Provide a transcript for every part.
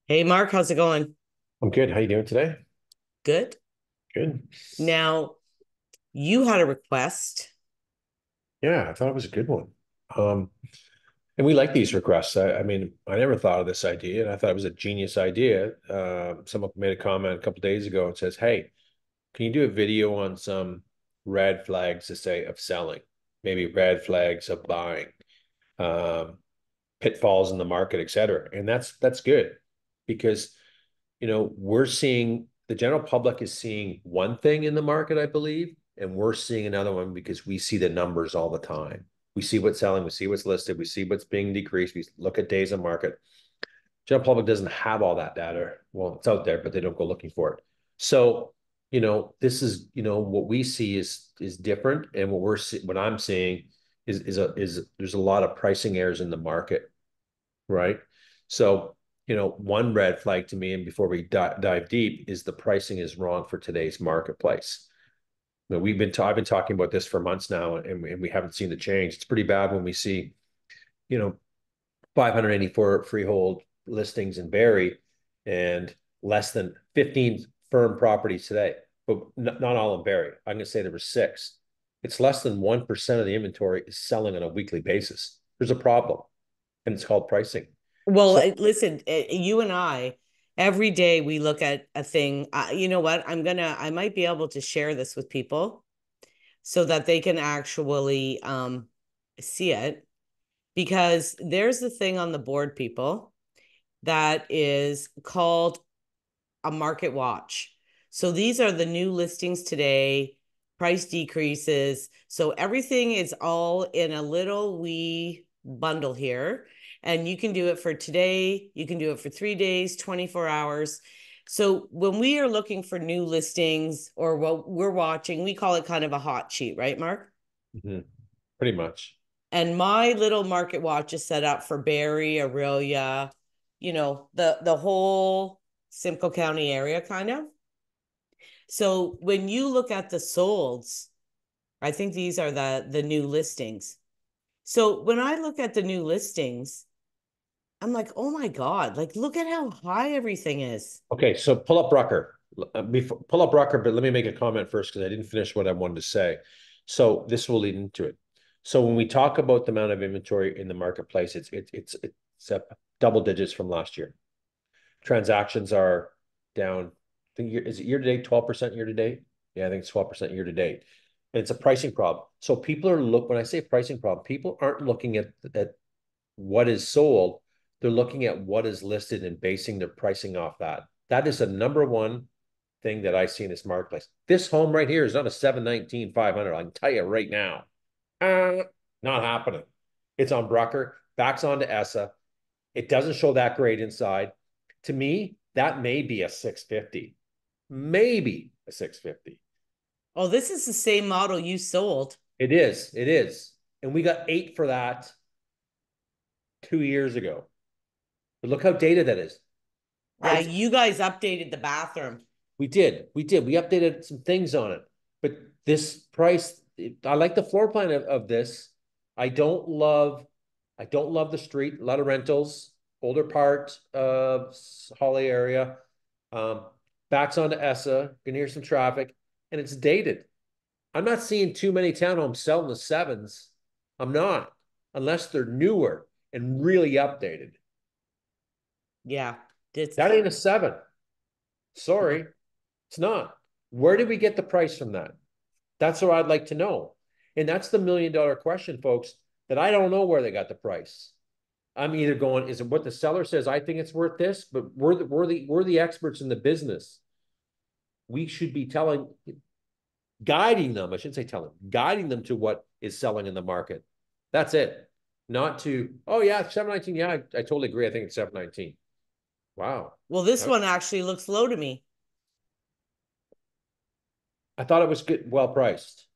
Hey, Mark, how's it going? I'm good. How you doing today? Good. Good. Now, you had a request. Yeah, I thought it was a good one. Um, and we like these requests. I mean, I never thought of this idea, and I thought it was a genius idea. Someone made a comment a couple days ago and says, "Hey, can you do a video on some red flags to say of selling, maybe red flags of buying, um, pitfalls in the market, etc." And that's good because we're seeing the general public is seeing one thing in the market, I believe, and we're seeing another one because we see the numbers all the time. We see what's selling, we see what's listed, we see what's being decreased, we look at days on market. General public doesn't have all that data. Well, it's out there, but they don't go looking for it. So, this is, what we see is different, and what I'm seeing is there's a lot of pricing errors in the market, right? So, one red flag to me, and before we dive deep, is the pricing is wrong for today's marketplace. I've been talking about this for months now, and we haven't seen the change. It's pretty bad when we see, you know, 584 freehold listings in Barrie and less than 15 firm properties today, but not all in Barrie. I'm going to say there were six. It's less than 1% of the inventory is selling on a weekly basis. There's a problem, and it's called pricing. Well, So listen, you and I, every day we look at a thing. You know what? I might be able to share this with people so that they can actually see it because there's the thing on the board, people, that is called a market watch. So these are the new listings today, price decreases. So everything is all in a little wee bundle here. And you can do it for today, you can do it for 3 days, 24 hours. So when we are looking for new listings or what we're watching, we call it kind of a hot sheet, right, Mark? mhm, pretty much. And my little market watch is set up for Barrie, Aurelia, the whole Simcoe County area kind of. So when you look at the solds, I think these are the new listings. So when I look at the new listings, I'm like, oh my God, like look at how high everything is. Okay, so pull up Rucker. Pull up Rucker, but let me make a comment first because I didn't finish what I wanted to say. So this will lead into it. So when we talk about the amount of inventory in the marketplace, it's up double digits from last year. Transactions are down. I think is it year to date 12% year to date? Yeah, I think it's 12% year to date. And it's a pricing problem. So people are when I say pricing problem, people aren't looking at what is sold, they're looking at what is listed and basing their pricing off that. That is the number one thing that I see in this marketplace. This home right here is not a 719,500. I can tell you right now. Not happening. It's on Brucker, backs onto ESSA. It doesn't show that great inside. To me, that may be a 650. Maybe a 650. Oh, this is the same model you sold. It is. It is. And we got eight for that 2 years ago. But look how dated that is. Yeah, It's you guys updated the bathroom. We did. We did. We updated some things on it. But this price, I like the floor plan of this. I don't love, I don't love the street. A lot of rentals, older part of Holly area. Um, Backs onto ESSA, gonna hear some traffic, and it's dated. I'm not seeing too many townhomes selling the sevens. I'm not, unless they're newer and really updated. Yeah, it's That ain't a seven. Sorry, it's not. Where did we get the price from that? That's what I'd like to know. And that's the $1 million question, folks, that I don't know where they got the price. I'm either going, is it what the seller says? I think it's worth this, but we're the experts in the business. We should be guiding them. I shouldn't say telling, guiding them to what is selling in the market. That's it. Not to, oh yeah, 719. Yeah, I totally agree. I think it's 719. Wow. well, this I, one actually looks low to me. I thought it was good, well priced.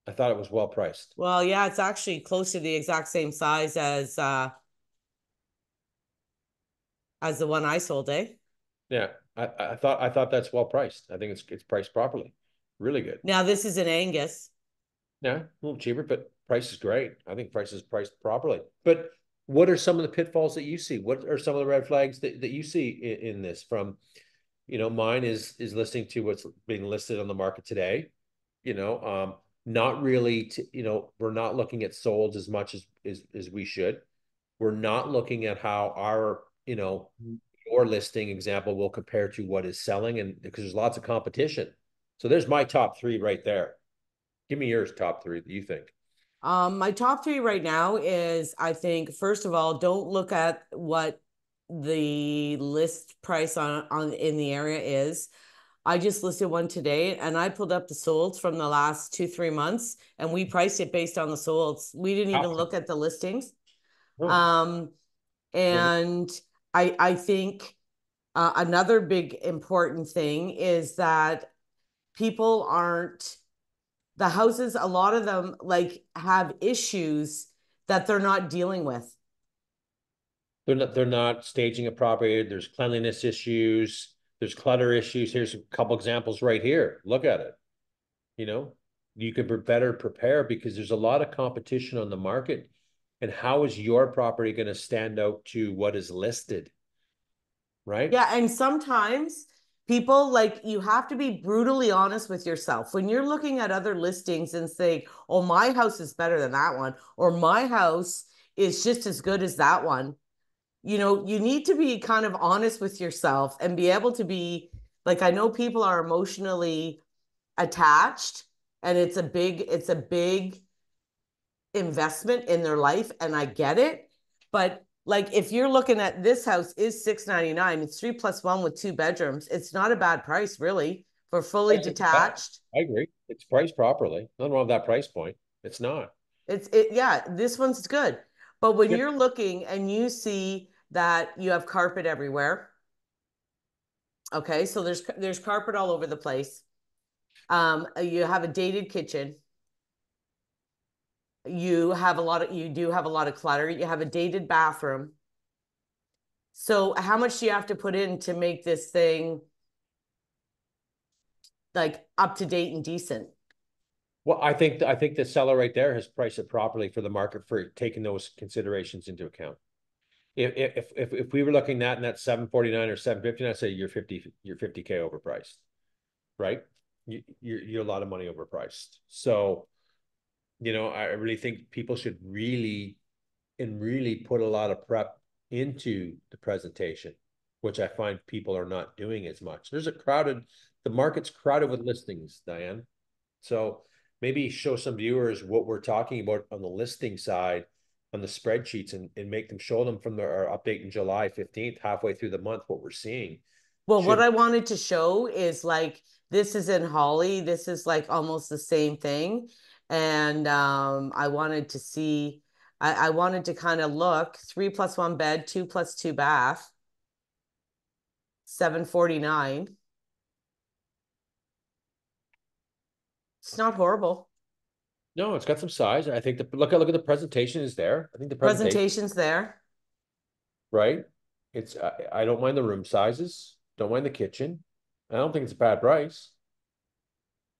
I thought it was well priced. Well, yeah, it's actually close to the exact same size as the one I sold, eh? Yeah, I thought that's well priced. I think it's priced properly. Really good. Now this is an Angus. Yeah, a little cheaper, but price is great. I think price is priced properly. But what are some of the pitfalls that you see? What are some of the red flags that you see in this from, mine is listening to what's being listed on the market today, not really we're not looking at solds as much as we should. We're not looking at how our, your listing example will compare to what is selling, and because there's lots of competition. So there's my top three right there. Give me yours, top three that you think. My top three right now is, I think, first of all, don't look at what the list price on in the area is. I just listed one today and I pulled up the solds from the last 2, 3 months and we priced it based on the solds. We didn't even Top look three. at the listings. Oh, Um, and I think another big important thing is that people aren't the houses, a lot of them like have issues that they're not dealing with. they're not staging a property. There's cleanliness issues. There's clutter issues. Here's a couple examples right here. Look at it. You know, you could be better prepare because there's a lot of competition on the market. And how is your property going to stand out to what is listed? Right? Yeah, and sometimes people like you have to be brutally honest with yourself when you're looking at other listings and say, "Oh, my house is better than that one," or "My house is just as good as that one." You need to be kind of honest with yourself and be able to be like, I know people are emotionally attached and it's a big investment in their life and I get it. But like if you're looking at this house is 699, it's 3+1 with 2 bedrooms. It's not a bad price really for fully detached. I agree. It's priced properly. Nothing wrong with that price point. It's not. Yeah, this one's good. But when Yep. you're looking and you see that you have carpet everywhere, okay, so there's carpet all over the place. You have a dated kitchen. You do have a lot of clutter. You have a dated bathroom. So how much do you have to put in to make this thing like up to date and decent? Well, I think the seller right there has priced it properly for the market for taking those considerations into account. If we were looking at in that 749 or 750, I'd say you're 50K overpriced, right? You're a lot of money overpriced. So, I really think people should really put a lot of prep into the presentation, which I find people are not doing as much. The market's crowded with listings, Diane. So maybe show some viewers what we're talking about on the listing side on the spreadsheets and make them show them from our update in July 15th, halfway through the month, what we're seeing. Well, what Should I wanted to show is like this is in Holly. This is like almost the same thing. And I wanted to see, I wanted to kind of look 3+1 bed, 2+2 bath, 749. It's not horrible. No, it's got some size. I think look at the presentation is there. I think the presentation, Presentation's there. right? I don't mind the room sizes, don't mind the kitchen. I don't think it's a bad price,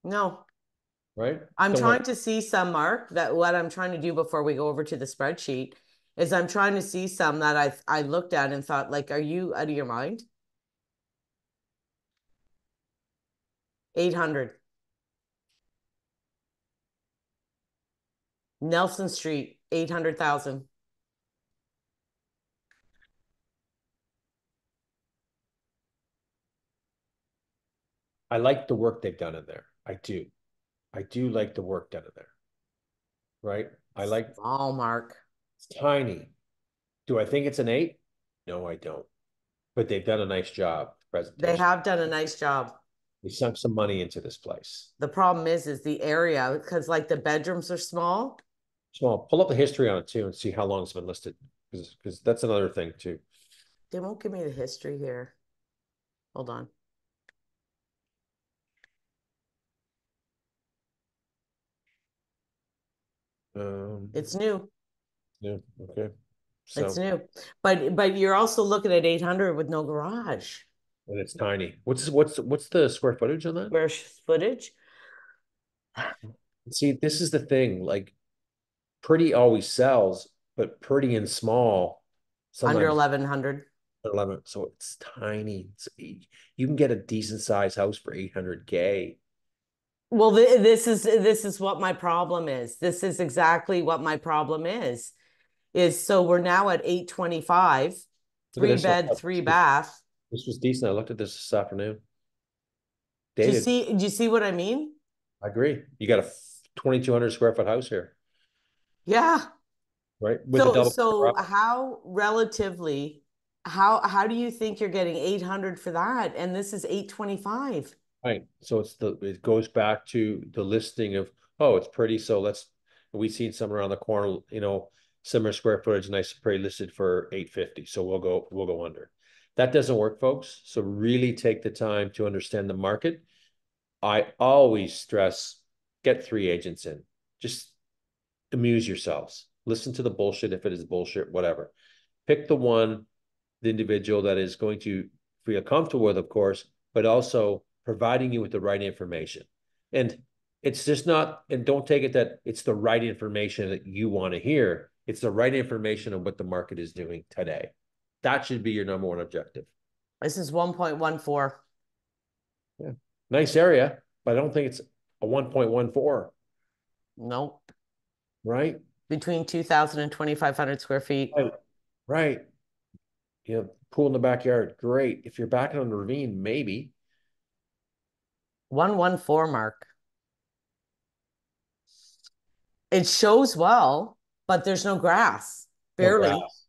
No, right? I'm Don't want trying to see some, Mark, that what I'm trying to do before we go over to the spreadsheet is I'm trying to see some that I looked at and thought, like, are you out of your mind? 800 Nelson Street, 800,000. I like the work they've done in there. I do. I do like the work done in there, right? I like Small, Mark. it's tiny. Do I think it's an eight? No, I don't. But they've done a nice job They presentation. have done a nice job. They sunk some money into this place. The problem is the area because like the bedrooms are small. Small. Pull up the history on it too and see how long it's been listed. Because that's another thing too. They won't give me the history here. Hold on. It's Um, new. yeah, okay. It's So new. But you're also looking at 800 with no garage. and it's tiny. What's the square footage on that? Square footage. See, this is the thing. Like Pretty always sells, but pretty and small Under sometimes 1100. 11. So it's tiny. You can get a decent sized house for 800K. Well, this is what my problem is. This is exactly what my problem is so we're now at 825, Look at three this one. bed, three bath. This was decent. I looked at this afternoon. Do you Dated. see, do you see what I mean? I agree. You got a 2,200 square foot house here, Yeah. right? With a So double so garage. how relatively how do you think you're getting 800 for that? And this is 825. Right. So it goes back to the listing of, oh, it's pretty. So we've seen some around the corner, similar square footage, nice, pretty listed for 850. So we'll go under. That doesn't work, folks. So really take the time to understand the market. I always stress, get 3 agents in. Just amuse yourselves. Listen to the bullshit if it is bullshit, whatever. Pick the individual that is going to feel comfortable with, of course, but also providing you with the right information. And it's just not, and don't take it that it's the right information that you want to hear. It's the right information on what the market is doing today. That should be your number one objective. This is 1.14. Yeah. Nice area, but I don't think it's a 1.14, Nope. right? Between 2,000 and 2,500 square feet. Right. Right. Pool in the backyard, great. If you're backing on the ravine, maybe. 114, Mark. It shows well, but there's no grass. No Barely. grass.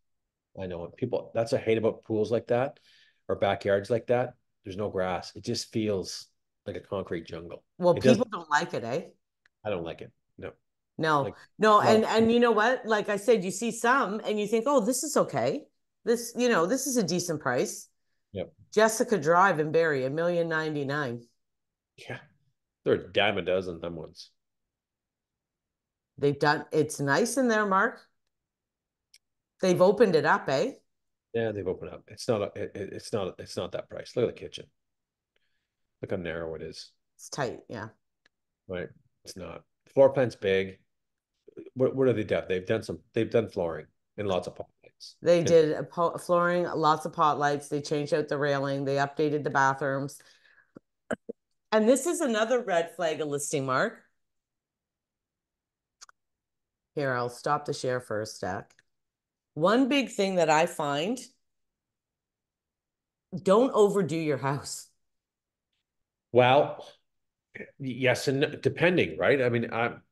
I know it. People, that's what I hate about pools like that or backyards like that. There's no grass. It just feels like a concrete jungle. Well, It people doesn't, don't like it, eh? I don't like it. No. No, Like, no, well, and you know what? Like I said, you see some and you think, oh, this is okay. This is a decent price. yeah. Jessica Drive in Barrie, 1,099,000. Yeah. There are a dime a dozen them ones. They've done it's nice in there, Mark. They've opened it up, eh? Yeah, they've opened up. It's not that price. Look at the kitchen. Look how narrow it is. It's tight, yeah. Right. It's not. The floor plan's big. What have they done? They've done flooring and lots of pot lights. They And did flooring, lots of pot lights. They changed out the railing. They updated the bathrooms. And this is another red flag of listing, Mark. Here, I'll stop the share for a stack. One big thing that I find, don't overdo your house. well, yes, and no, depending, right? I mean, I'm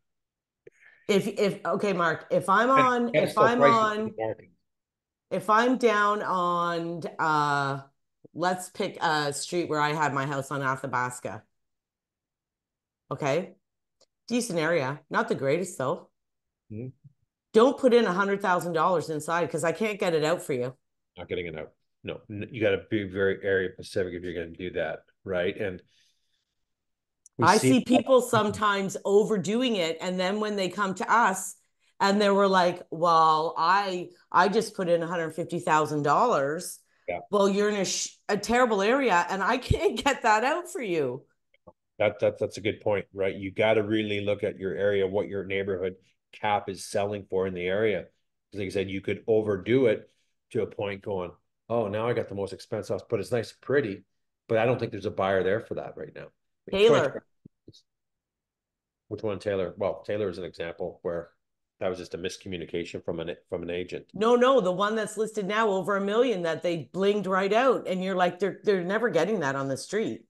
If okay, Mark, if I'm and on, gotta if still I'm price it to the on, market. if I'm down on let's pick a street where I had my house on Athabasca. Okay. Decent area. Not the greatest though. Mhm. Don't put in $100,000 inside because I can't get it out for you. Not getting it out. No, you got to be very area specific if you're going to do that, right? And we I see see people sometimes overdoing it, and then when they come to us and they were like, "Well, I just put in $150,000." yeah, Well, you're in a terrible area, and I can't get that out for you. that's a good point, right? You got to really look at your area, what your neighborhood cap is selling for in the area. Because like I said, you could overdo it to a point going, oh, now I got the most expensive house, but it's nice and pretty, but I don't think there's a buyer there for that right now. In 20, Taylor, which one, Taylor? Well, Taylor is an example where that was just a miscommunication from an agent. no, the one that's listed now over 1 million that they blinged right out, and you're like, they're never getting that on the street.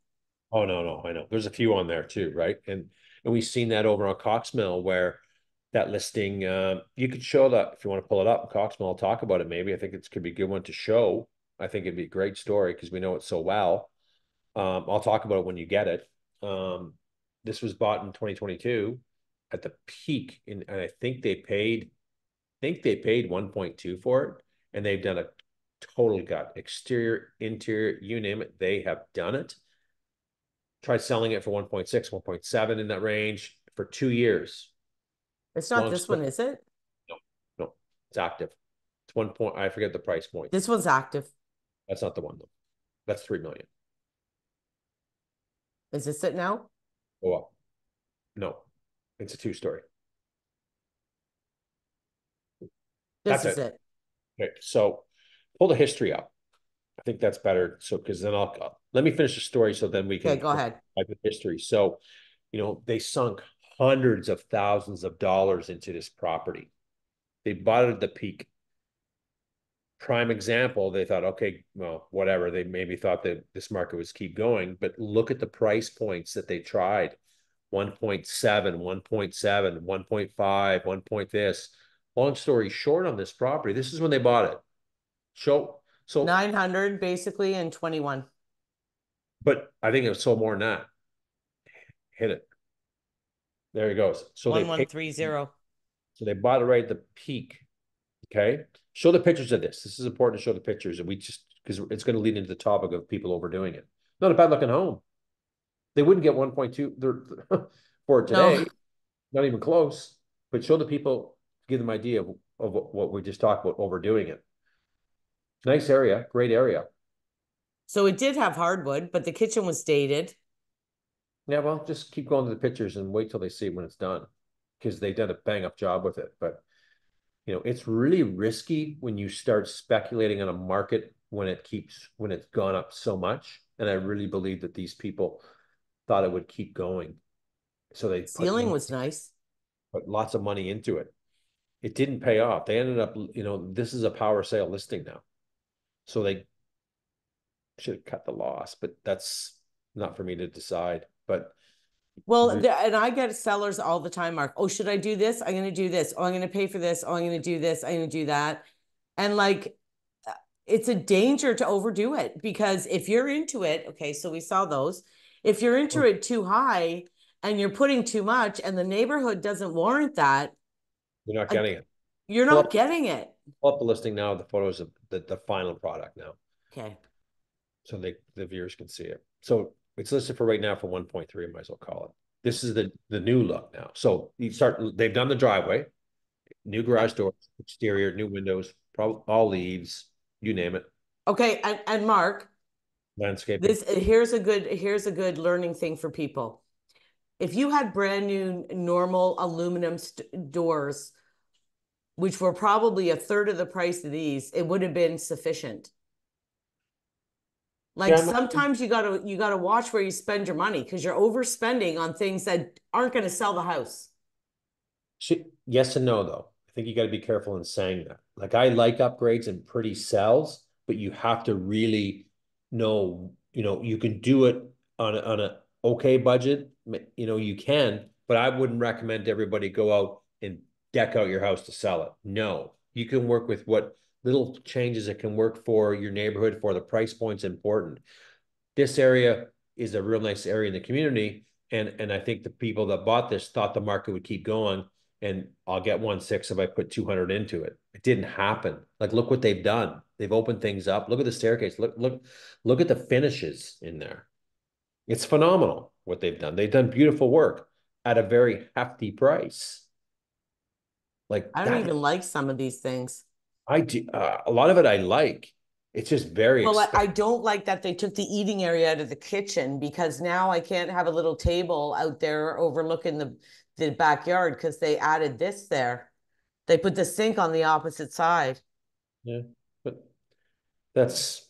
Oh no, no, I know. There's a few on there too, right? And we've seen that over on Coxmill where that listing, you could show that if you want to pull it up. Coxmill, I'll talk about it maybe. I think it could be a good one to show. I think it'd be a great story because we know it so well. I'll talk about it when you get it. This was bought in 2022 at the peak, and I think they paid 1.2 for it, and they've done a total gut, exterior, interior, you name it, they have done it. Tried selling it for 1.6, 1.7 in that range for 2 years. It's not Long this story. one, is it? No, no, it's active. It's 1 point. I forget the price point. This one's active. That's not the one though. That's 3 million. Is this it now? Oh, well, no, it's a two-story. This That's is it. it. Okay. So pull the history up. I think that's better. So, because then let me finish the story so then we Okay, can go ahead. provide the history. So, they sunk hundreds of thousands of dollars into this property. They bought it at the peak. Prime example, they thought, okay, well, whatever. They maybe thought that this market was keep going, but look at the price points that they tried. 1.7, 1.7, 1.5, 1 point this. Long story short on this property, this is when they bought it. So, 900 basically and 21. but I think it was sold more than that. Hit it. There he goes. So they paid. 1130. So they bought it right at the peak. Okay. Show the pictures of this. This is important to show the pictures. And we just, because it's going to lead into the topic of people overdoing it. Not a bad looking home. They wouldn't get 1.2 for it No. today. Not even close. But show the people, give them idea of what we just talked about overdoing it. Nice area, great area. So it did have hardwood, but the kitchen was dated. Yeah, well, just keep going to the pictures and wait till they see when it's done, because they did a bang up job with it. But it's really risky when you start speculating on a market when it's gone up so much. And I really believe that these people thought it would keep going. So they Ceiling was nice. put lots of money into it. It didn't pay off. They ended up, this is a power sale listing now. So they should have cut the loss, but that's not for me to decide. But Well, and I get sellers all the time, Mark. Oh, should I do this? I'm going to do this. Oh, I'm going to pay for this. Oh, I'm going to do this. I'm going to do that. And like, it's a danger to overdo it because if you're into it, okay, so we saw those. If you're into it too high and you're putting too much and the neighborhood doesn't warrant that, you're not like, getting it. you're Pull not up, getting it. pull up the listing now, the photos of the final product now. Okay. So the viewers can see it. So it's listed for right now for 1.3, I might as well call it. This is the new look now. So they've done the driveway, new garage Okay. doors, exterior, new windows, probably all leaves, you name it, Okay. And Mark, landscaping. this here's a good learning thing for people. If you had brand new normal aluminum doors, which were probably a third of the price of these, it would have been sufficient. Like Yeah, I'm not, sometimes you gotta watch where you spend your money because you're overspending on things that aren't going to sell the house. yes and no, though. I think you got to be careful in saying that. Like I like upgrades and pretty cells, but you have to really know, you can do it on a okay budget. You can, but I wouldn't recommend everybody go out and deck out your house to sell it. No, you can work with what little changes that can work for your neighborhood for the price point's important. This area is a real nice area in the community. And I think the people that bought this thought the market would keep going and I'll get 1.6 if I put 200 into it. It didn't happen. Like, look what they've done. They've opened things up. Look at the staircase. Look at the finishes in there. It's phenomenal what they've done. They've done beautiful work at a very hefty price. Like I don't that, even like some of these things. I do. A lot of it I like. It's just very Well, I expensive. don't like that they took the eating area out of the kitchen because now I can't have a little table out there overlooking the backyard because they added this there. They put the sink on the opposite side. Yeah, but that's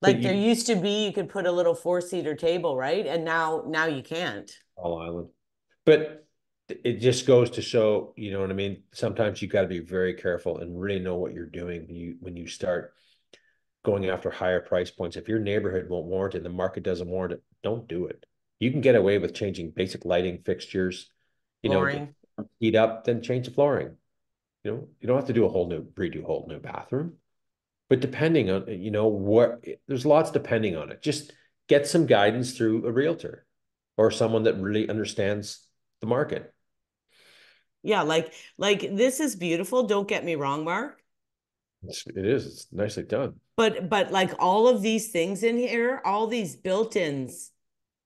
but Like there you used to be, you could put a little four-seater table, right? And now you can't. all island. But it just goes to show, you know what I mean? Sometimes you got to be very careful and really know what you're doing when you start going after higher price points. If your neighborhood won't warrant it, the market doesn't warrant it, don't do it. You can get away with changing basic lighting fixtures, to Flooring. heat up, then change the flooring. You don't have to do redo a whole new bathroom. But depending on, there's lots depending on it. Just get some guidance through a realtor or someone that really understands the market. Yeah, like this is beautiful. Don't get me wrong, Mark. It's nicely done. But like all of these things in here, all these built-ins,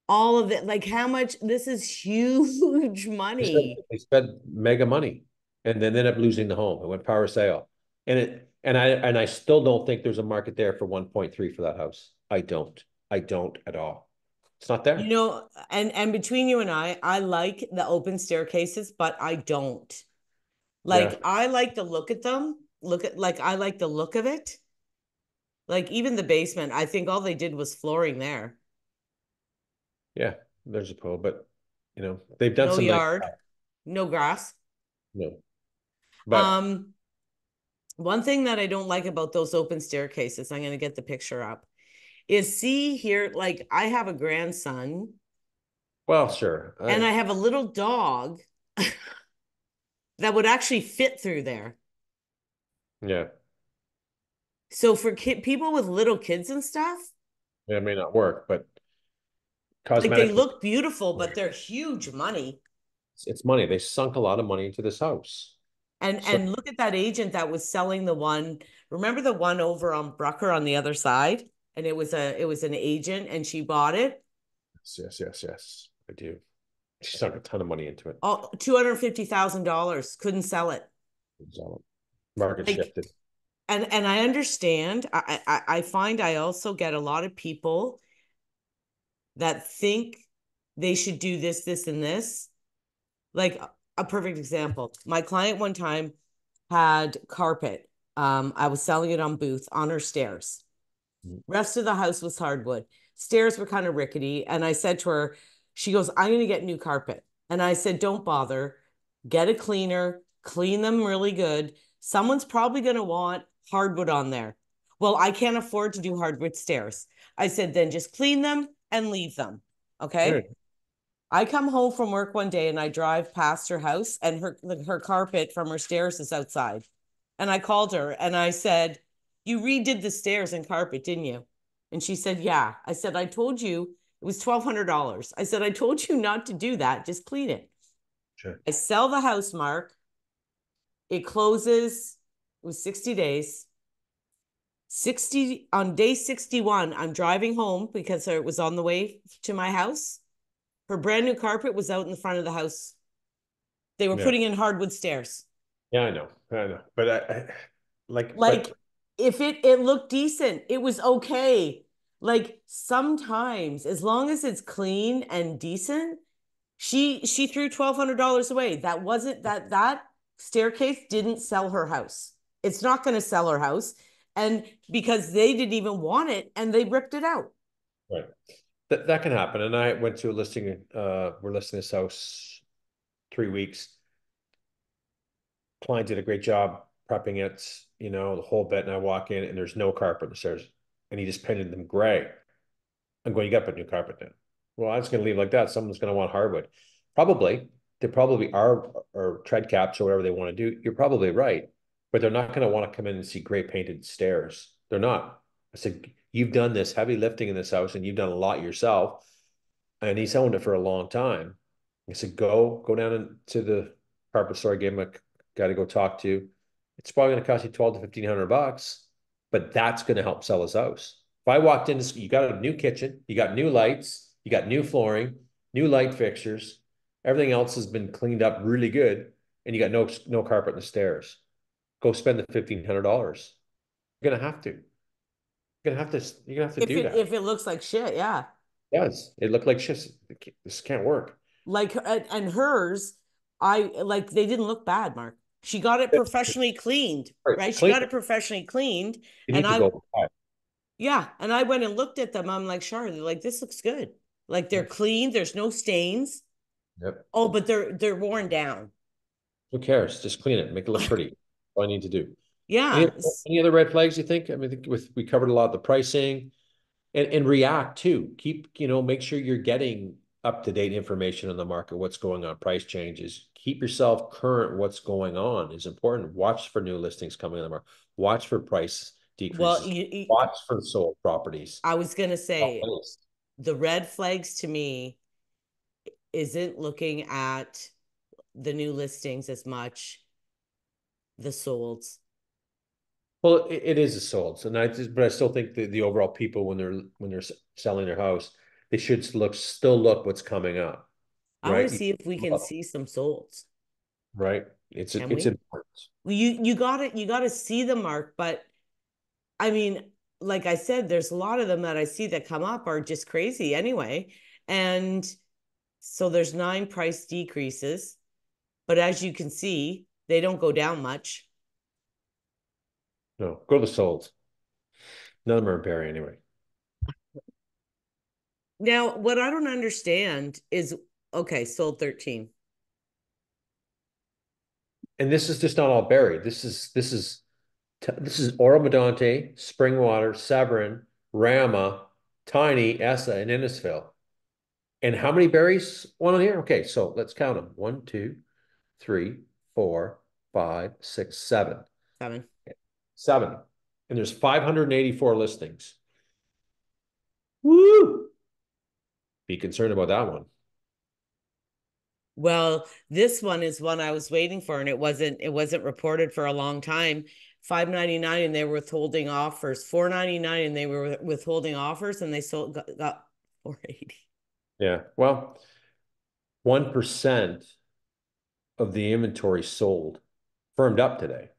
all of it, like how much this is huge They spent, money. they spent mega money and then ended up losing the home. It went power sale. And I still don't think there's a market there for 1.3 for that house. I don't. I don't at all. It's not You there. know, and between you and I like the open staircases, but I don't. Yeah. Like I like to look at them, I like the look of it. Like even the basement, I think all they did was flooring there. Yeah. There's a pool, but they've done No some nice yard, stuff. no grass. No. But Um, One thing that I don't like about those open staircases, I'm going to get the picture up, is see here, like I have a grandson well, sure. and I have a little dog that would actually fit through there. Yeah. So for people with little kids and stuff, It may not work, but like they cosmetically, look beautiful, but they're huge money. it's money. They sunk a lot of money into this house. So And look at that agent that was selling the one. Remember the one over on Brucker on the other side? And it was an agent and she bought it. yes, yes, yes, yes. I do. She sunk a ton of money into it. Oh, $250,000. Couldn't sell it. So market Like, shifted. and I understand. I find I also get a lot of people that think they should do this, this, and this. Like a perfect example. My client one time had carpet. I was selling it on Booth on her stairs. Mm. Rest of the house was hardwood. Stairs were kind of rickety. And I said to her, she goes, I'm going to get new carpet. And I said, don't bother. Get a cleaner, clean them really good. Someone's probably going to want hardwood on there. Well, I can't afford to do hardwood stairs. I said, then just clean them and leave them. Right. Okay. I come home from work one day and I drive past her house and her carpet from her stairs is outside. And I called her and I said, you redid the stairs and carpet, didn't you? And she said, yeah. I said, I told you it was $1,200. I said, I told you not to do that. Just clean it. Sure. I sell the house, Mark. It closes, it was 60 days. 60 on day 61, I'm driving home because it was on the way to my house. Her brand new carpet was out in the front of the house. They were Yeah. putting in hardwood stairs. Yeah, I know. I know. But Like if it looked decent, it was okay. Like sometimes, as long as it's clean and decent, she threw $1,200 away. That wasn't that staircase didn't sell her house. It's not going to sell her house, and because they didn't even want it, and they ripped it out. right. That can happen. And I went to a listing, we're listing this house 3 weeks. Client did a great job prepping it, the whole bit. And I walk in and there's no carpet on the stairs. And he just painted them gray. I'm going, you got to put new carpet in. Well, I'm just going to leave like that. Someone's going to want hardwood. Probably. They probably are, or tread caps or whatever they want to do. You're probably right. But they're not going to want to come in and see gray painted stairs. They're not. I said, you've done this heavy lifting in this house and you've done a lot yourself. And he's owned it for a long time. I said, go down into the carpet store. I gave him a guy to go talk to. It's probably going to cost you 12 to 1,500 bucks, but that's going to help sell his house. If I walked in, you got a new kitchen, you got new lights, you got new flooring, new light fixtures. Everything else has been cleaned up really good, and you got no carpet in the stairs. Go spend the $1,500. You're gonna have to. You're gonna have to If do it that. if it looks like shit, yeah. It does. It looked like shit. This can't work. Like and hers, I like they didn't look bad, Mark. She got it professionally cleaned, Right. right? She Clean. got it professionally cleaned, You and need to I go buy. yeah, and I went and looked at them. I'm like, Charlotte, like this looks good. Like they're Yep. clean. There's no stains. Yep. Oh, but they're worn down. Who cares? Just clean it, make it look pretty. All I need to do. Any Yeah. any other red flags you think? I mean, we covered a lot of the pricing and react too. Make sure you're getting up to date information on the market, what's going on, price changes. Keep yourself current. What's going on is important. Watch for new listings coming on the market. Watch for price Well, decreases. Watch for sold properties. I was gonna say the red flags to me isn't looking at the new listings as much, the solds. Well, it is a sold. So but I still think the overall people when they're selling their house, they should still look what's coming up, I want to right? see if we can see some solds. Right. It's Can it's we? important. Well, you got to see the mark, but I mean, like I said, there's a lot of them that I see that come up are just crazy anyway. And so there's 9 price decreases, but as you can see, They don't go down much. No, go to the solds. None of them are Barrie anyway. Now, what I don't understand is, okay, sold 13. And this is just not all Barrie. This is Oro Medonte, Springwater, Severn, Rama, Tiny, Essa, and Innisfil. And how many berries? One on here? Okay, so let's count them. One, two, three, four, five, six, seven. 7. Seven. And there's 584 listings. Woo! Be concerned about that one. Well, this one is one I was waiting for, and it wasn't reported for a long time. 5.99 and they were withholding offers. 4.99 and they were withholding offers, and they sold got 480. Yeah. Well, 1% of the inventory sold, firmed up today.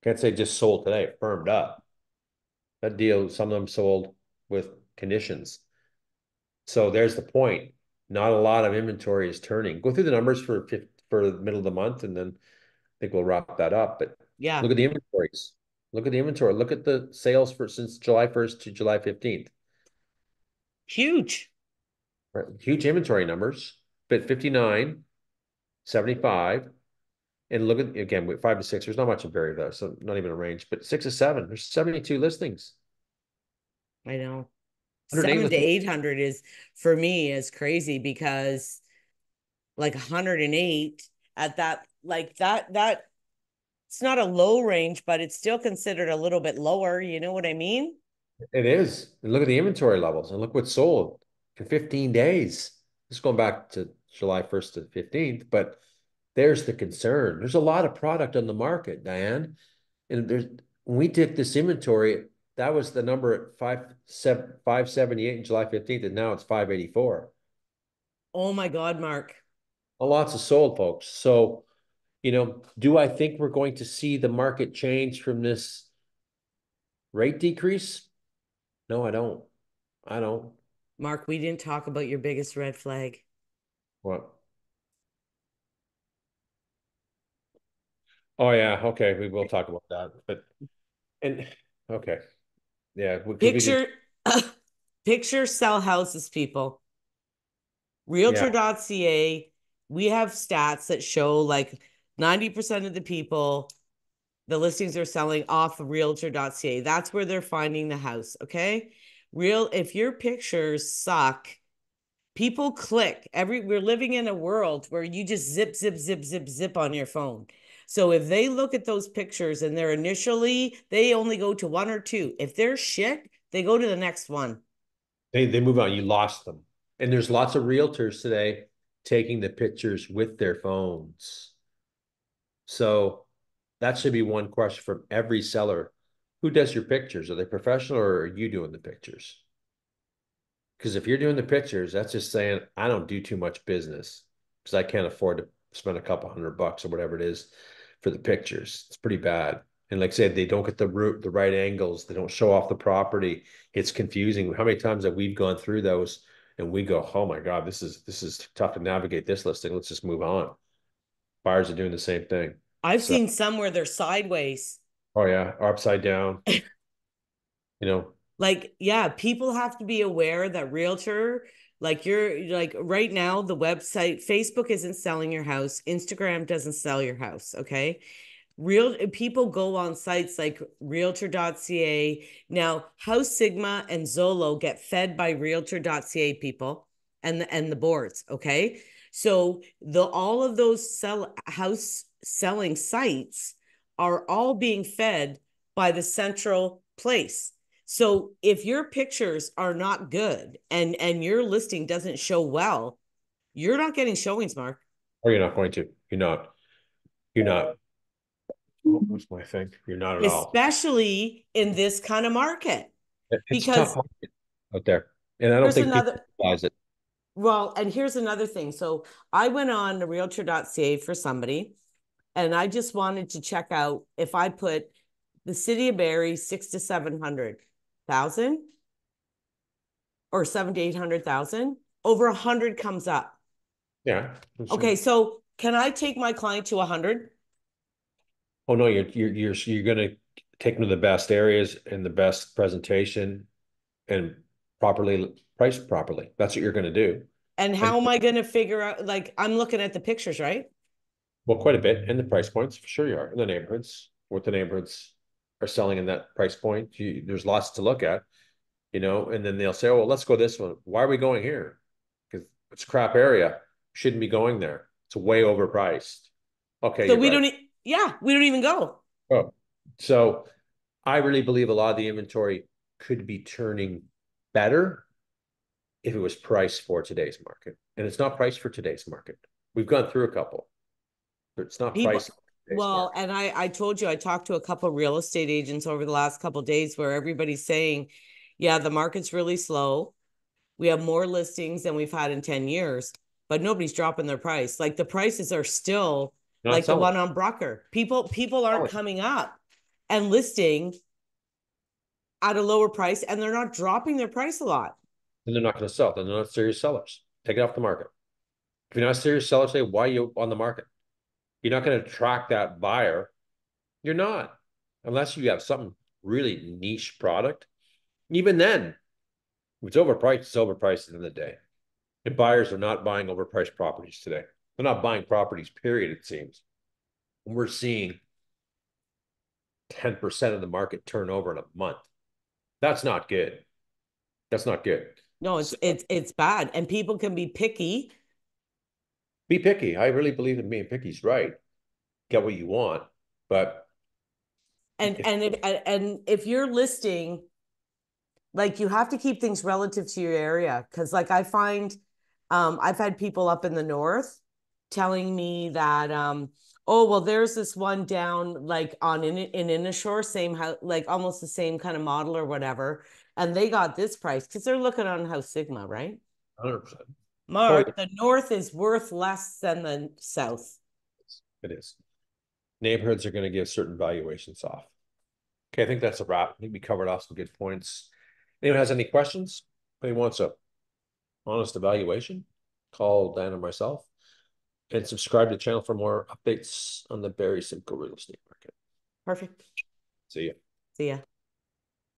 Can't say just sold today, firmed up. That deal, some of them sold with conditions. So there's the point. Not a lot of inventory is turning. Go through the numbers for the middle of the month, and then I think we'll wrap that up. But Yeah, look at the inventories. Look at the inventory. Look at the sales for since July 1st to July 15th. huge. Right? Huge inventory numbers, but 59, 75. And look at again with 5 to 6, there's not much in Barrie though, so not even a range, but 6 to 7, there's 72 listings. I know. 108 7 to listings. 800 is, for me, is crazy, because like 108 at that, like that it's not a low range, but it's still considered a little bit lower. You know what I mean? It is. And look at the inventory levels and look what's sold in 15 days. This is going back to July 1st to the 15th, but there's the concern. There's a lot of product on the market, Diane. And there's when we did this inventory, that was the number at 578 in July 15th, and now it's 584. Oh my God, Mark. Lots of sold, folks. So, do I think we're going to see the market change from this rate decrease? No, I don't. I don't. Mark, we didn't talk about your biggest red flag. What? Oh yeah, okay, we will talk about that. But and okay, yeah, because we did. Picture picture sell houses, people. Yeah, Realtor.ca, we have stats that show like 90% of the people, the listings are selling off of realtor.ca. That's where they're finding the house. Okay. If your pictures suck, people click. We're living in a world where you just zip, zip, zip, zip, zip on your phone. So if they look at those pictures and they only go to one or two. If they're shit, they go to the next one. they move on. You lost them, and there's lots of realtors today taking the pictures with their phones. So that should be one question from every seller: Who does your pictures? Are they professional, or are you doing the pictures? Because if you're doing the pictures, that's just saying I don't do too much business because I can't afford to spend a couple $100 or whatever it is for the pictures. It's pretty bad. And like I said, they don't get the right angles. They don't show off the property. It's confusing. How many times have we gone through those and we go, oh my God, this is tough to navigate this listing. Let's just move on. Buyers are doing the same thing. I've So, seen some where they're sideways. oh yeah, or upside down. You know, Like, yeah, people have to be aware that realtor, like, you're like, right now, the website, Facebook isn't selling your house, Instagram doesn't sell your house. Okay. Real people go on sites like realtor.ca. Now, House Sigma and Zolo get fed by realtor.ca people and the boards. Okay. So all of those house selling sites are all being fed by the central place. So if your pictures are not good and your listing doesn't show well, you're not getting showings, Mark. or you're not going to. You're not. You're not. What was my thing? You're not at all. Especially in this kind of market. It's a tough Because market out there. And I don't here's think people another, realize it. well, and here's another thing. So I went on the realtor.ca for somebody, and I just wanted to check out if I put the city of Barrie 6 to 700,000 or 7 to 800,000, over 100 comes up. Yeah. Okay, so can I take my client to 100? Oh no, you're going to take them to the best areas and the best presentation and properly priced properly. That's what you're going to do. And And how am I going to figure out, like, I'm looking at the pictures, right? well, quite a bit in the price points, for sure you are in the neighborhoods. What the neighborhoods are selling in that price point. There's lots to look at, and then they'll say, oh, well, let's go this one. Why are we going here? Because it's a crap area. Shouldn't be going there. It's way overpriced. Okay, So you're we right. don't, yeah, we don't even go. Oh, so I really believe a lot of the inventory could be turning better if it was priced for today's market. And it's not priced for today's market. We've gone through a couple. It's not People, priced for today's well, market. and I told you, I talked to a couple of real estate agents over the last couple of days where everybody's saying, yeah, the market's really slow. We have more listings than we've had in 10 years, but nobody's dropping their price. Like the prices are still Not like the selling. one on Brucker. People aren't Selling. coming up and listing at a lower price, and they're not dropping their price a lot. And they're not going to sell. Then they're not serious sellers. Take it off the market. If you're not a serious seller, say, why are you on the market? You're not going to attract that buyer. You're not. Unless you have something really niche product. Even then, if it's overpriced, it's overpriced at the end of the day. And buyers are not buying overpriced properties today. They're not buying properties, period, it seems. And we're seeing 10% of the market turnover in a month. That's not good. That's not good. No, So it's bad, and people can be picky. be picky. I really believe in being picky is right. Get what you want. But And if and if you're listing, like you have to keep things relative to your area, because like I find, I've had people up in the north telling me that, oh well, there's this one down like on in Inishore, same house, like almost the same kind of model or whatever, and they got this price because they're looking on House Sigma, right? 100%. Oh, Mark, the north is worth less than the south. it is. Neighborhoods are going to give certain valuations off. Okay, I think that's a wrap. I think we covered off some good points. Anyone has any questions? Anyone wants a honest evaluation? Call Dan or myself and subscribe to the channel for more updates on the Barrie Simcoe real estate market. Perfect. See you. See ya.